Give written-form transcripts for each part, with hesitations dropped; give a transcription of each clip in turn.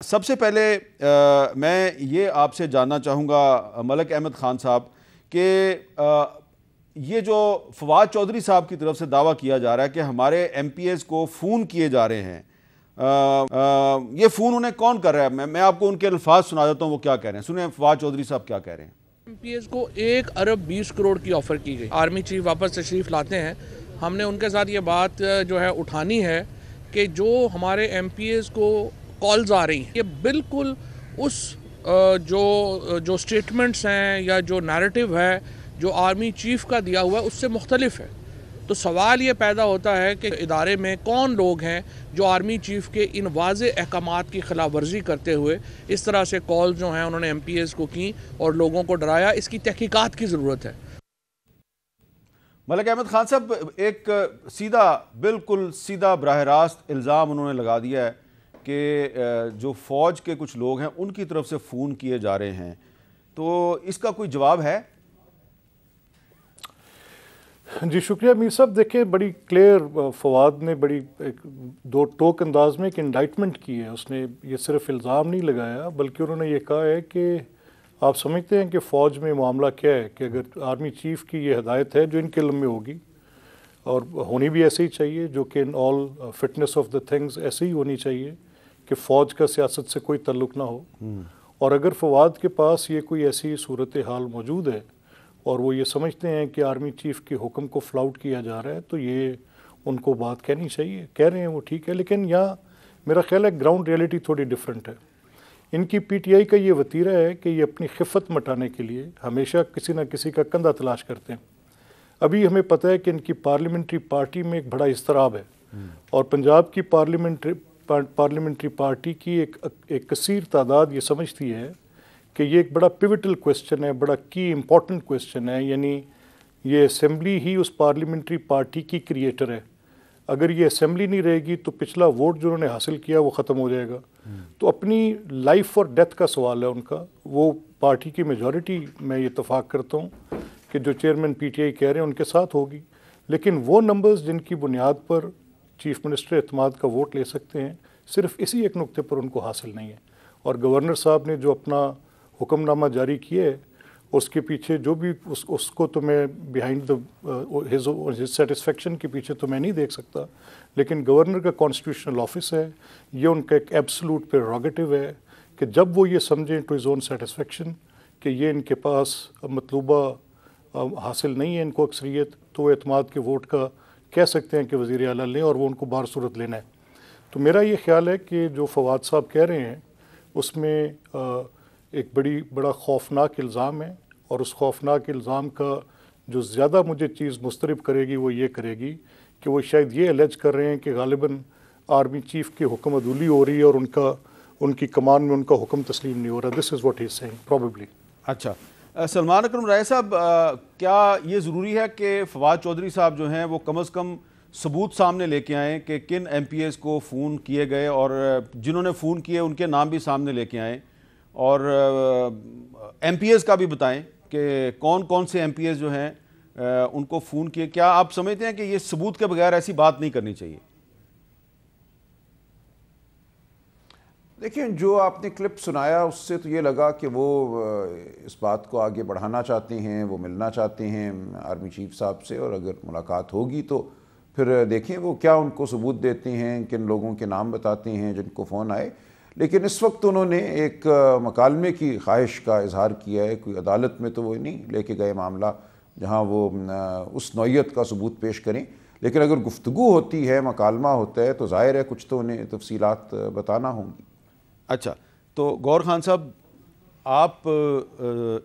सबसे पहले मैं ये आपसे जानना चाहूँगा मलक अहमद ख़ान साहब कि ये जो फवाद चौधरी साहब की तरफ से दावा किया जा रहा है कि हमारे एमपीएस को फ़ोन किए जा रहे हैं, ये फ़ोन उन्हें कौन कर रहा है? मैं आपको उनके अल्फाज सुना देता हूँ वो क्या कह रहे हैं। सुने फवाद चौधरी साहब क्या कह रहे हैं। एमपीएस को 1 अरब 20 करोड़ की ऑफ़र की गई। आर्मी चीफ वापस तशरीफ़ लाते हैं, हमने उनके साथ ये बात जो है उठानी है कि जो हमारे एमपीएस को कॉल्स आ रही हैं ये बिल्कुल उस जो स्टेटमेंट्स हैं या जो नैरेटिव है जो आर्मी चीफ का दिया हुआ है उससे मुख्तलिफ है। तो सवाल ये पैदा होता है कि इदारे में कौन लोग हैं जो आर्मी चीफ के इन वाज़े अहकामात की खिलाफ वर्जी करते हुए इस तरह से कॉल जो हैं उन्होंने एमपीएस को की और लोगों को डराया। इसकी तहकीकात की ज़रूरत है। मलक अहमद ख़ान साहब, एक बिल्कुल सीधा बराह रास्त इल्ज़ाम उन्होंने लगा दिया है कि जो फ़ौज के कुछ लोग हैं उनकी तरफ से फ़ोन किए जा रहे हैं, तो इसका कोई जवाब है? जी शुक्रिया मीर साहब। देखिए बड़ी क्लियर फवाद ने बड़ी दो टोक अंदाज में एक इंडाइटमेंट की है। उसने ये सिर्फ इल्ज़ाम नहीं लगाया बल्कि उन्होंने ये कहा है कि आप समझते हैं कि फ़ौज में मामला क्या है कि अगर आर्मी चीफ़ की ये हदायत है जो इनके इल्म में होगी और होनी भी ऐसे ही चाहिए, जो कि in all fitness of the things ऐसे ही होनी चाहिए कि फ़ौज का सियासत से कोई तल्लुक़ ना हो। और अगर फवाद के पास ये कोई ऐसी सूरत हाल मौजूद है और वो ये समझते हैं कि आर्मी चीफ़ के हुक्म को फ्लाउट किया जा रहा है तो ये उनको बात कहनी चाहिए। कह रहे हैं वो ठीक है, लेकिन यहाँ मेरा ख्याल है ग्राउंड रियलिटी थोड़ी डिफरेंट है। इनकी पीटीआई का ये वतीरा है कि ये अपनी खिफ़त मटाने के लिए हमेशा किसी न किसी का कंधा तलाश करते हैं। अभी हमें पता है कि इनकी पार्लियामेंट्री पार्टी में एक बड़ा इस्तराब है और पंजाब की पार्लियामेंट्री पार्टी की एक कसीर तादाद ये समझती है कि ये एक बड़ा पिवटल क्वेश्चन है, बड़ा की इम्पॉर्टेंट क्वेश्चन है। यानी ये असेंबली ही उस पार्लियामेंट्री पार्टी की क्रिएटर है। अगर ये असेंबली नहीं रहेगी तो पिछला वोट जो उन्होंने हासिल किया वो ख़त्म हो जाएगा। तो अपनी लाइफ और डेथ का सवाल है उनका। वो पार्टी की मेजॉरिटी मैं ये इत्तफाक करता हूँ कि जो चेयरमैन पीटीआई कह रहे हैं उनके साथ होगी, लेकिन वो नंबर्स जिनकी बुनियाद पर चीफ मिनिस्टर एतमाद का वोट ले सकते हैं सिर्फ इसी एक नुक्ते पर उनको हासिल नहीं है। और गवर्नर साहब ने जो अपना हुक्मनामा जारी किए है उसके पीछे जो भी उसको तो मैं बिहाइंड द हिज सेटिस्फेक्शन के पीछे तो मैं नहीं देख सकता, लेकिन गवर्नर का कॉन्स्टिट्यूशनल ऑफिस है, ये उनका एक एब्सोल्यूट प्रेरोगेटिव है कि जब वो ये समझें टू हिज ओन सेटिस्फेक्शन कि ये इनके पास मतलूबा हासिल नहीं है इनको अक्सरियत, तो वो एतमाद के वोट का कह सकते हैं कि वज़ीर आला लें और वो उनको बार सूरत लेना है। तो मेरा ये ख्याल है कि जो फवाद साहब कह रहे हैं उसमें एक बड़ा खौफनाक इल्ज़ाम है और उस खौफनाक इल्ज़ाम का जो ज़्यादा मुझे चीज़ मुस्तरब करेगी वो ये करेगी कि वो शायद ये एलेज कर रहे हैं कि गालिबन आर्मी चीफ़ की हुक्म अदूली हो रही है और उनकी कमान में उनका हुक्म तस्लीम नहीं हो रहा। This is what he is saying probably. अच्छा, सलमान अकरम राय साहब, क्या ये ज़रूरी है कि फवाद चौधरी साहब जो हैं वो कम अज़ कम सबूत सामने लेके आएँ कि किन एमपीएस को फ़ोन किए गए और जिन्होंने फ़ोन किए उनके नाम भी सामने लेके आएँ और एमपीएस का भी बताएं कि कौन कौन से एमपीएस जो हैं उनको फ़ोन किए? क्या आप समझते हैं कि ये सबूत के बगैर ऐसी बात नहीं करनी चाहिए? देखिए, जो आपने क्लिप सुनाया उससे तो ये लगा कि वो इस बात को आगे बढ़ाना चाहते हैं, वो मिलना चाहते हैं आर्मी चीफ साहब से, और अगर मुलाकात होगी तो फिर देखें वो क्या उनको सबूत देते हैं, किन लोगों के नाम बताते हैं जिनको फ़ोन आए। लेकिन इस वक्त उन्होंने एक मकालमे की ख्वाहिश का इजहार किया है। कोई अदालत में तो वो नहीं लेके गए मामला जहां वो उस नौइयत का सबूत पेश करें, लेकिन अगर गुफ्तगू होती है, मकालमा होता है, तो ज़ाहिर है कुछ तो उन्हें तफसीलात बताना होंगी। अच्छा, तो गौर खान साहब, आप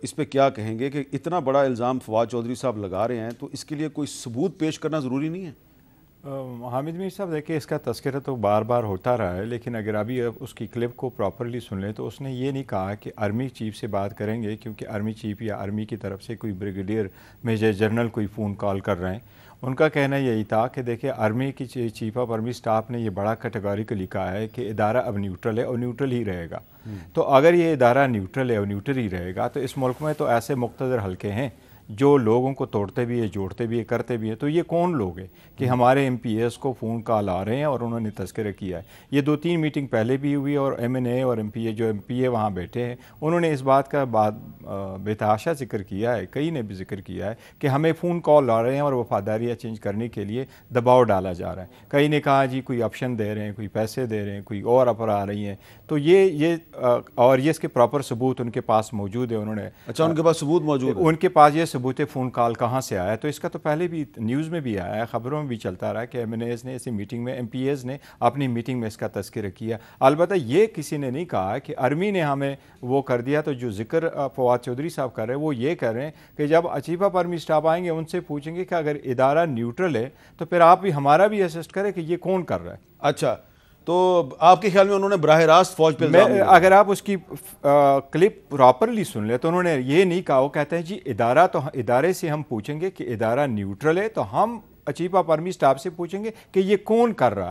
इस पे क्या कहेंगे कि इतना बड़ा इल्ज़ाम फवाद चौधरी साहब लगा रहे हैं तो इसके लिए कोई सबूत पेश करना ज़रूरी नहीं है? हामिद मीर साहब, देखिए इसका तज़किरा तो बार बार होता रहा है, लेकिन अगर अभी उसकी क्लिप को प्रॉपरली सुन लें तो उसने ये नहीं कहा कि आर्मी चीफ से बात करेंगे, क्योंकि आर्मी चीफ या आर्मी की तरफ से कोई ब्रिगेडियर मेजर जनरल कोई फ़ोन कॉल कर रहे हैं। उनका कहना यही था कि देखिए आर्मी की चीफ ऑफ आर्मी स्टाफ ने ये बड़ा कैटेगोरिकली कहा है कि इदारा अब न्यूट्रल है और न्यूट्रल ही रहेगा। तो अगर ये इदारा न्यूट्रल है और न्यूट्रल ही रहेगा तो इस मुल्क में तो ऐसे मुक़्तदर हल्के हैं जो लोगों को तोड़ते भी है, जोड़ते भी है, करते भी हैं, तो ये कौन लोग हैं कि हमारे MPs को फ़ोन कॉल आ रहे हैं और उन्होंने तज़किरा किया है। ये 2-3 मीटिंग पहले भी हुई और MNA और MPA जो MPA वहाँ बैठे हैं उन्होंने इस बात का बेतहाशा जिक्र किया है, कई ने भी जिक्र किया है कि हमें फ़ोन कॉल आ रहे हैं और वफादारियाँ चेंज करने के लिए दबाव डाला जा रहा है। कई ने कहा जी कोई ऑप्शन दे रहे हैं, कोई पैसे दे रहे हैं, कोई और ऑफर आ रही हैं। तो ये और ये इसके प्रॉपर सबूत उनके पास मौजूद है। उन्होंने अच्छा, उनके पास सबूत मौजूद है? उनके पास ये सबूत है फ़ोन कॉल कहाँ से आया है। तो इसका तो पहले भी न्यूज़ में भी आया है, ख़बरों में भी चलता रहा कि MNAs ने ऐसी मीटिंग में, MPAs ने अपनी मीटिंग में इसका तज़किरा किया। अलबत्ता ये किसी ने नहीं कहा कि आर्मी ने हमें वो कर दिया। तो जो जिक्र फवाद चौधरी साहब कर रहे हैं वो ये कह रहे हैं कि जब चीफ ऑफ आर्मी स्टाफ आएंगे उनसे पूछेंगे कि अगर इदारा न्यूट्रल है तो फिर आप भी हमारा भी असिस्ट करें कि ये कौन कर रहा है। अच्छा, तो आपके ख्याल में उन्होंने बराह रास्त फौज पे अगर आप उसकी क्लिप प्रॉपरली सुन ले तो उन्होंने ये नहीं कहा। वो कहते हैं जी इदारे से हम पूछेंगे कि इदारा न्यूट्रल है तो हम चीफ ऑफ आर्मी स्टाफ से पूछेंगे कि ये कौन कर रहा है।